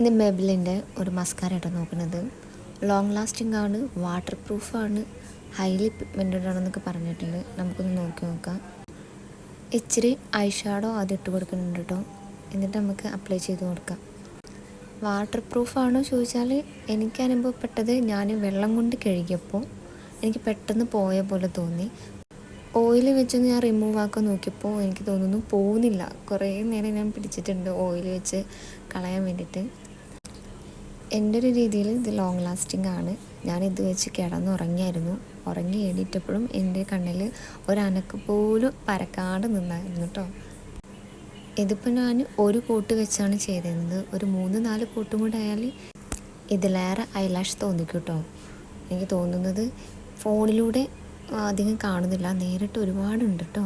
ഇന്ന് മെബിലിൻ്റെ ഒരു മസ്കാര ആട്ടോ നോക്കുന്നത്. ലോങ് ലാസ്റ്റിംഗ് ആണ്, വാട്ടർ പ്രൂഫാണ്, ഹൈലി പിഗ്മെൻറ്റഡ് ആണെന്നൊക്കെ പറഞ്ഞിട്ടുണ്ട്. നമുക്കൊന്ന് നോക്കി നോക്കാം. ഇച്ചിരി ഐ ഷാഡോ ആദ്യം ഇട്ട് കൊടുക്കുന്നുണ്ട് കേട്ടോ. എന്നിട്ട് നമുക്ക് അപ്ലൈ ചെയ്ത് കൊടുക്കാം. വാട്ടർ പ്രൂഫാണോ ചോദിച്ചാൽ എനിക്ക് അനുഭവപ്പെട്ടത്, ഞാൻ വെള്ളം കൊണ്ട് കഴുകിയപ്പോൾ എനിക്ക് പെട്ടെന്ന് പോയ പോലെ തോന്നി. ഓയിൽ വെച്ചൊന്ന് ഞാൻ റിമൂവ് ആക്കാൻ നോക്കിയപ്പോൾ എനിക്ക് തോന്നുന്നു പോകുന്നില്ല. കുറേ നേരം ഞാൻ പിടിച്ചിട്ടുണ്ട് ഓയിൽ വെച്ച് കളയാൻ വേണ്ടിയിട്ട്. എൻ്റെ ഒരു രീതിയിൽ ഇത് ലോങ് ലാസ്റ്റിംഗ് ആണ്. ഞാനിത് വെച്ച് കിടന്നുറങ്ങിയായിരുന്നു. ഉറങ്ങി എണീറ്റപ്പോഴും എൻ്റെ കണ്ണിൽ ഒരനക്ക് പോലും പരക്കാണ്ട് നിന്നായിരുന്നു കേട്ടോ. ഇതിപ്പോൾ ഞാൻ ഒരു കോട്ട് വെച്ചാണ് ചെയ്തിരുന്നത്. ഒരു 3-4 കോട്ടും കൂടെ ആയാൽ ഇതിലേറെ ഐലാഷ് തോന്നിക്കും കേട്ടോ. എനിക്ക് തോന്നുന്നത് ഫോണിലൂടെ അധികം കാണുന്നില്ല, നേരിട്ട് ഒരുപാടുണ്ട് കേട്ടോ.